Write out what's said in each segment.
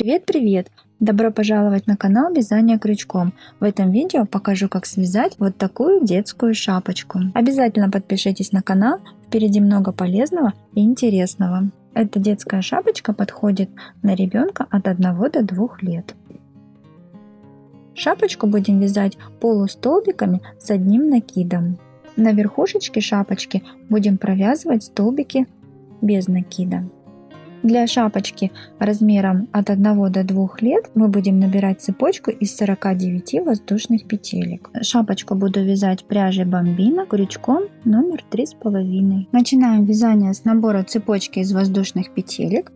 Привет! Добро пожаловать на канал Вязание крючком. В этом видео покажу, как связать вот такую детскую шапочку. Обязательно подпишитесь на канал, впереди много полезного и интересного. Эта детская шапочка подходит на ребенка от 1 до 2 лет. Шапочку будем вязать полустолбиками с одним накидом. На верхушечке шапочки будем провязывать столбики без накида. Для шапочки размером от 1 до 2 лет мы будем набирать цепочку из 49 воздушных петелек. Шапочку буду вязать пряжей бомбина крючком номер 3,5. Начинаем вязание с набора цепочки из воздушных петелек.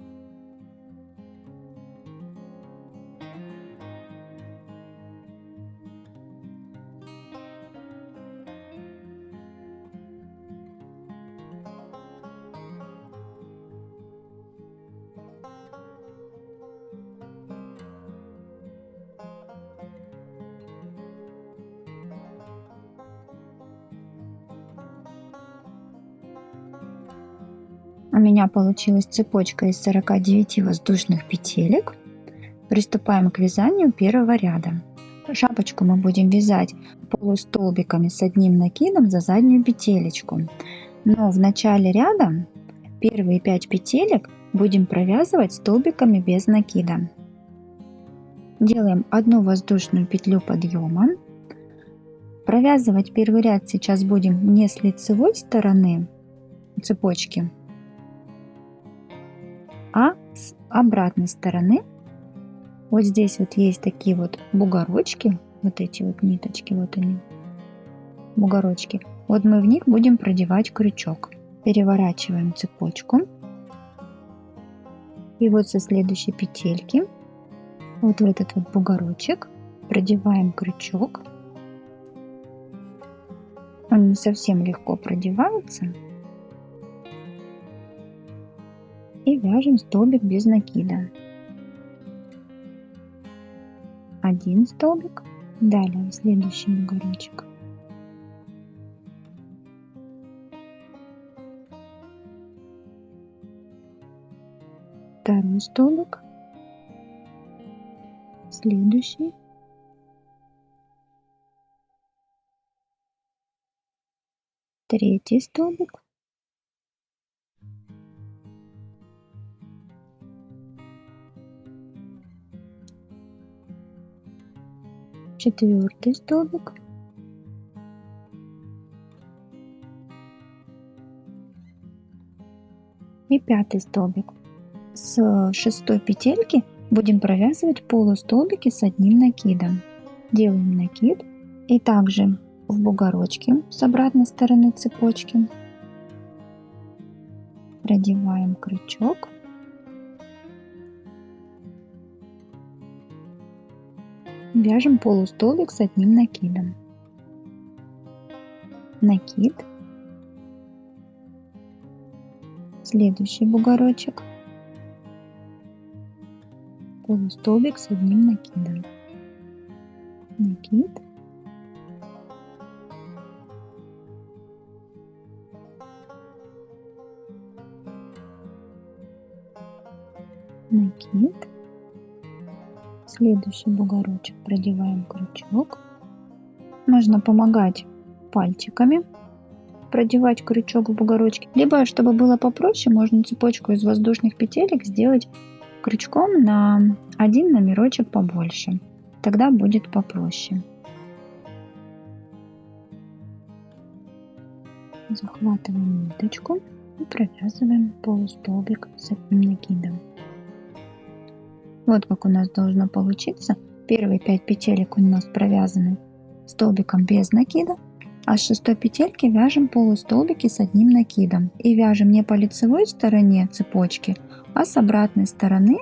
У меня получилась цепочка из 49 воздушных петелек. Приступаем к вязанию первого ряда. Шапочку мы будем вязать полустолбиками с одним накидом за заднюю петелечку. Но в начале ряда первые 5 петелек будем провязывать столбиками без накида. Делаем одну воздушную петлю подъема. Провязывать первый ряд сейчас будем не с лицевой стороны цепочки, а с обратной стороны. Вот здесь вот есть такие вот бугорочки, вот эти вот ниточки, вот они, бугорочки. Вот мы в них будем продевать крючок. Переворачиваем цепочку. И вот со следующей петельки, вот в этот вот бугорочек, продеваем крючок. Он не совсем легко продевается. И вяжем столбик без накида. Один столбик, далее в следующий бугорочек. Второй столбик, следующий, третий столбик, четвертый столбик, и пятый столбик. С 6-й петельки будем провязывать полустолбики с одним накидом. Делаем накид и также в бугорочке с обратной стороны цепочки продеваем крючок. Вяжем полустолбик с одним накидом. Накид, следующий бугорочек, полустолбик с одним накидом. Накид, накид, следующий бугорочек, продеваем крючок. Можно помогать пальчиками продевать крючок в бугорочке, либо, чтобы было попроще, можно цепочку из воздушных петелек сделать крючком на один номерочек побольше, тогда будет попроще. Захватываем ниточку и провязываем полустолбик с одним накидом. Вот как у нас должно получиться. Первые 5 петелек у нас провязаны столбиком без накида, а с 6-й петельки вяжем полустолбики с одним накидом. И вяжем не по лицевой стороне цепочки, а с обратной стороны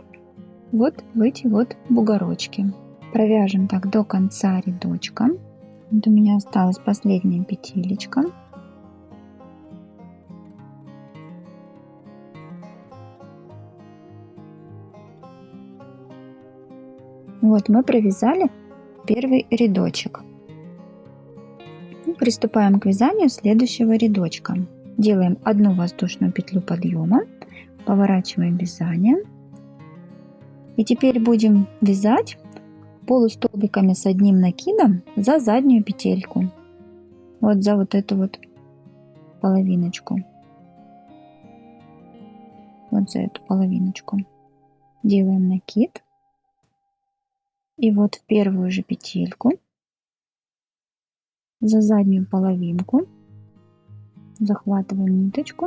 вот в эти вот бугорочки. Провяжем так до конца рядочка. Вот у меня осталась последняя петелечка. Вот мы провязали первый рядочек. Приступаем к вязанию следующего рядочка. Делаем одну воздушную петлю подъема, поворачиваем вязание И теперь будем вязать полустолбиками с одним накидом за заднюю петельку. Вот за вот эту вот половиночку. Вот за эту половиночку. Делаем накид. И вот в первую же петельку за заднюю половинку захватываем ниточку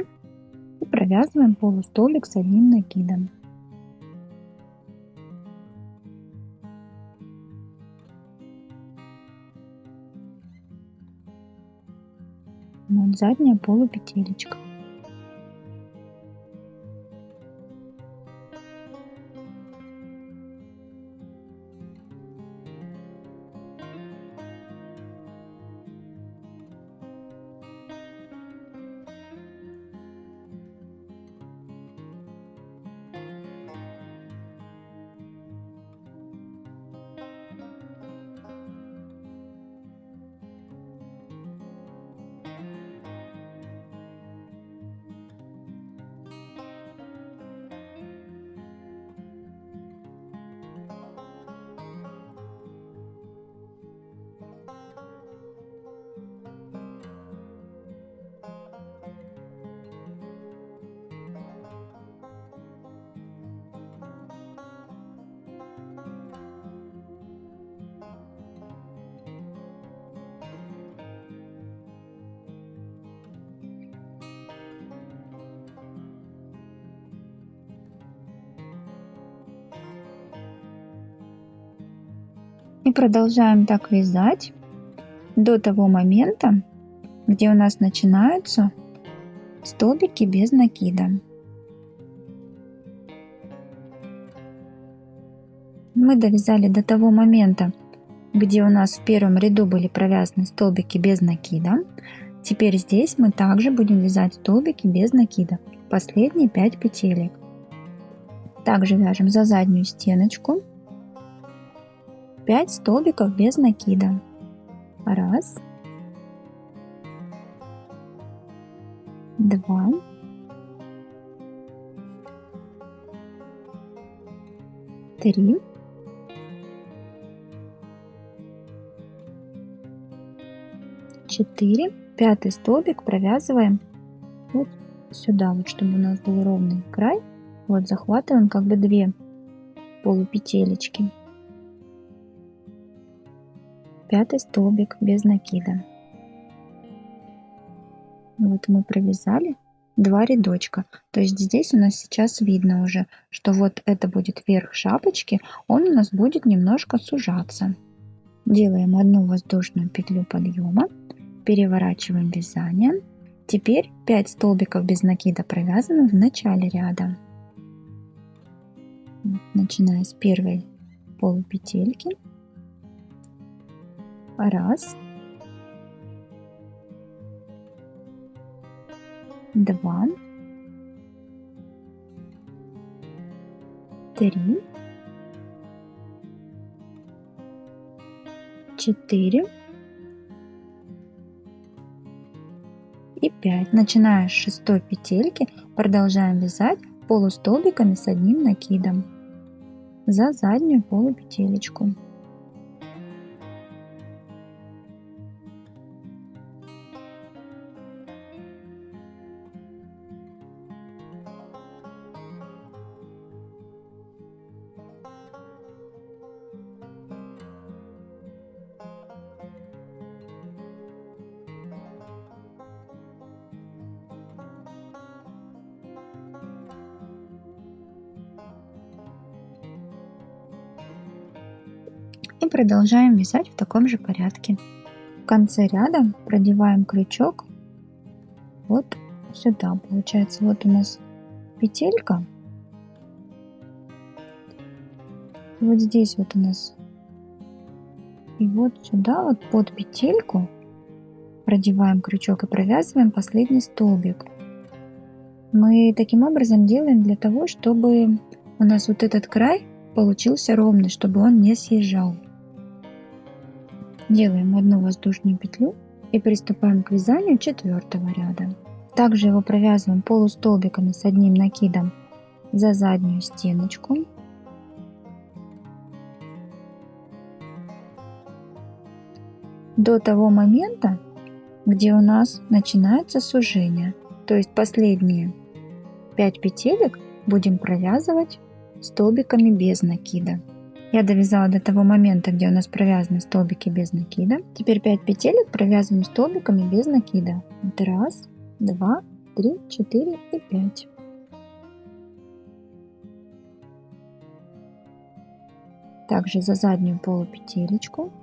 и провязываем полустолбик с одним накидом. Вот задняя полупетелечка. И продолжаем так вязать до того момента, где у нас начинаются столбики без накида. Мы довязали до того момента, где у нас в первом ряду были провязаны столбики без накида. Теперь здесь мы также будем вязать столбики без накида, последние 5 петелек. Также вяжем за заднюю стеночку 5 столбиков без накида. 1, 2, 3, 4, 5 столбик провязываем вот сюда, вот, чтобы у нас был ровный край. Вот захватываем как бы 2 полупетелечки. 5 столбик без накида. Вот мы провязали 2 рядочка. То есть здесь у нас сейчас видно уже, что вот это будет верх шапочки, он у нас будет немножко сужаться. Делаем одну воздушную петлю подъема, переворачиваем вязание. Теперь 5 столбиков без накида провязаны в начале ряда. Начиная с первой полупетельки. 1, 2, 3, 4 и 5. Начиная с 6 петельки продолжаем вязать полустолбиками с одним накидом за заднюю полупетелечку. И продолжаем вязать в таком же порядке. В конце ряда продеваем крючок вот сюда. Получается, вот у нас петелька. Вот здесь вот у нас. И вот сюда вот под петельку продеваем крючок и провязываем последний столбик. Мы таким образом делаем для того, чтобы у нас вот этот край получился ровный, чтобы он не съезжал. Делаем одну воздушную петлю и приступаем к вязанию 4-го ряда. Также его провязываем полустолбиками с одним накидом за заднюю стеночку. до того момента, где у нас начинается сужение. То есть последние 5 петелек будем провязывать столбиками без накида. Я довязала до того момента, где у нас провязаны столбики без накида. Теперь 5 петелек провязываем столбиками без накида. Вот раз, два, три, 4 и 5. Также за заднюю полупетелечку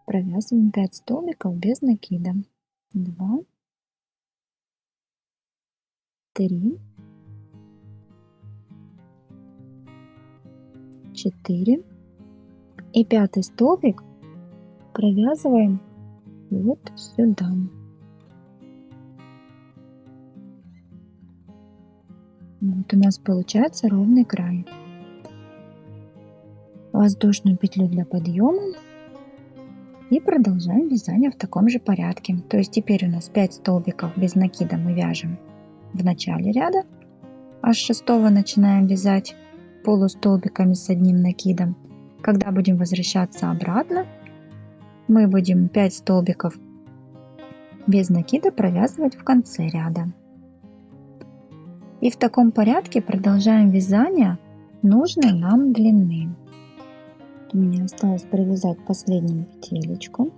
провязываем 5 столбиков без накида. 2, 3, 4 и 5 столбик провязываем вот сюда. Вот у нас получается ровный край. Воздушную петлю для подъема и продолжаем вязание в таком же порядке. То есть теперь у нас 5 столбиков без накида мы вяжем в начале ряда, а с 6 начинаем вязать полустолбиками с одним накидом. Когда будем возвращаться обратно, мы будем 5 столбиков без накида провязывать в конце ряда. И в таком порядке продолжаем вязание нужной нам длины. У меня осталось провязать последнюю петелечку.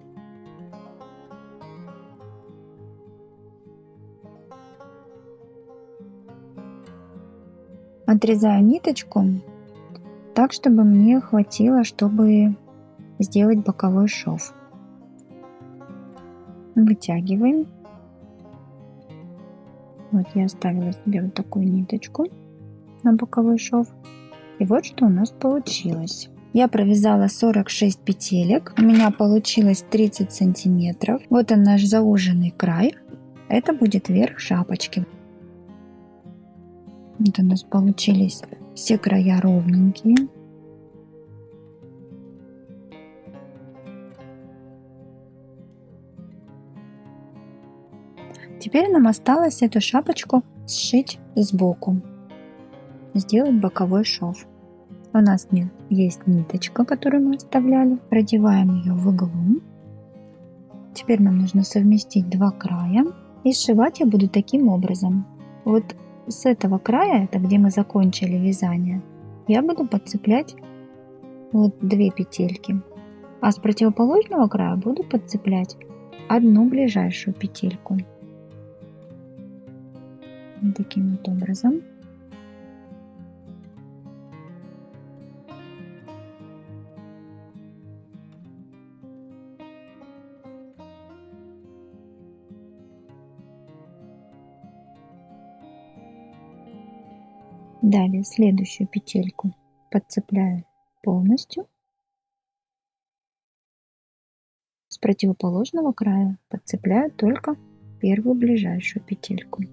Отрезаю ниточку так, чтобы мне хватило, чтобы сделать боковой шов. Вытягиваем. Вот я оставила себе вот такую ниточку на боковой шов. И вот что у нас получилось. Я провязала 46 петелек. У меня получилось 30 сантиметров. Вот он наш зауженный край. Это будет верх шапочки. Вот у нас получились все края ровненькие. Теперь нам осталось эту шапочку сшить сбоку, сделать боковой шов. У нас есть ниточка, которую мы оставляли. Продеваем ее в иглу. Теперь нам нужно совместить два края. И сшивать я буду таким образом. Вот с этого края, это где мы закончили вязание, я буду подцеплять вот 2 петельки. А с противоположного края буду подцеплять одну ближайшую петельку. Вот таким вот образом. Далее следующую петельку подцепляю полностью. С противоположного края подцепляю только первую ближайшую петельку.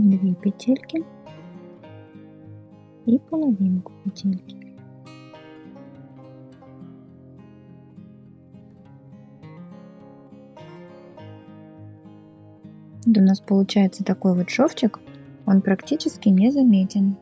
Две петельки и половинку петельки. Вот у нас получается такой вот шовчик, он практически не заметен.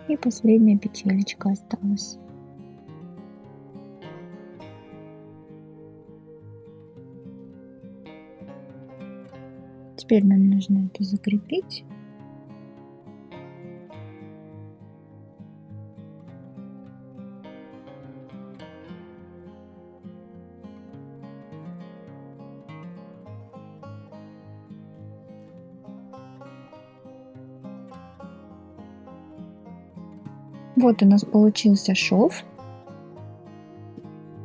И последняя петелечка осталась. Теперь нам нужно это закрепить. Вот у нас получился шов.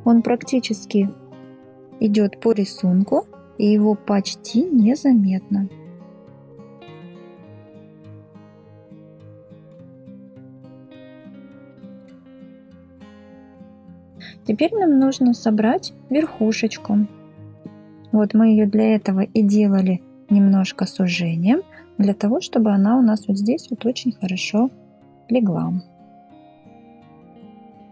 Он практически идет по рисунку, и его почти незаметно. Теперь нам нужно собрать верхушечку. Вот мы ее для этого и делали немножко сужением, для того, чтобы она у нас вот здесь вот очень хорошо легла.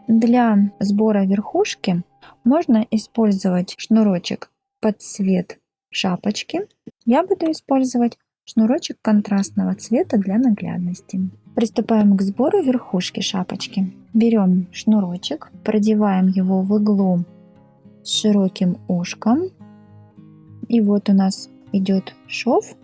Для сбора верхушки можно использовать шнурочек под цвет шапочки. Я буду использовать шнурочек контрастного цвета для наглядности. Приступаем к сбору верхушки шапочки. Берем шнурочек, продеваем его в иглу с широким ушком. И вот у нас идет шов,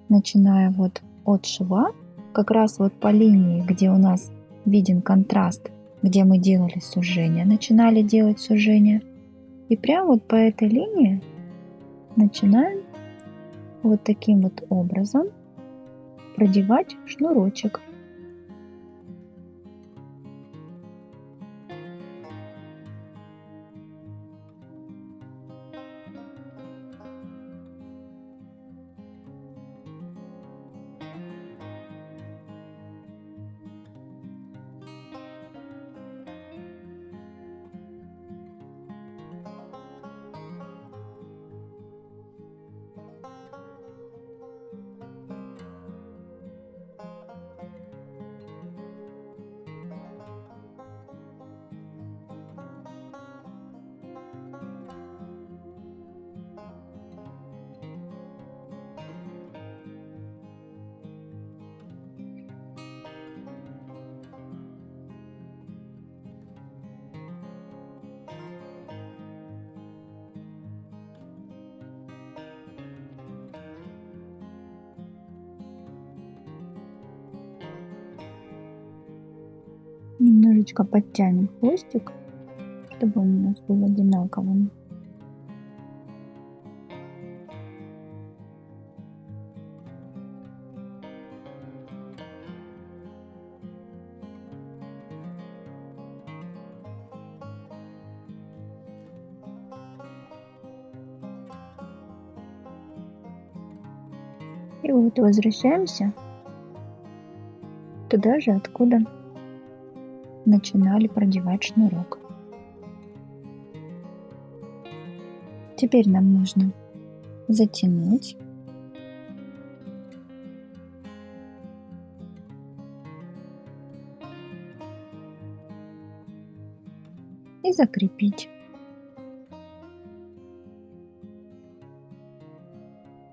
начиная вот от шва, как раз вот по линии, где у нас виден контраст, где мы делали сужение, начинали делать сужение. И прямо вот по этой линии начинаем вот таким вот образом продевать шнурочек. Немножечко подтянем хвостик, чтобы он у нас был одинаковым. И вот возвращаемся туда же, откуда начинали продевать шнурок. Теперь нам нужно затянуть. И закрепить.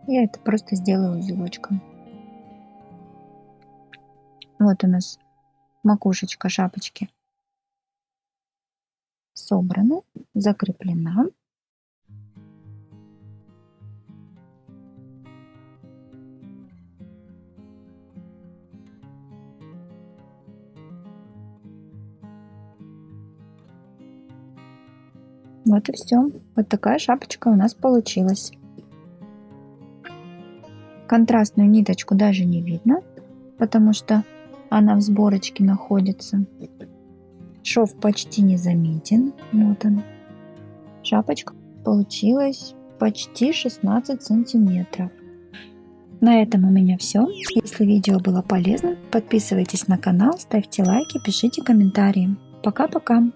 Я это просто сделаю узелочком. Вот у нас макушечка шапочки собрана, закреплена. Вот и все. Вот такая шапочка у нас получилась. Контрастную ниточку даже не видно, потому что она в сборочке находится. Шов почти не заметен. Вот он. Шапочка получилась почти 16 сантиметров. На этом у меня все. Если видео было полезным, подписывайтесь на канал, ставьте лайки, пишите комментарии. Пока-пока!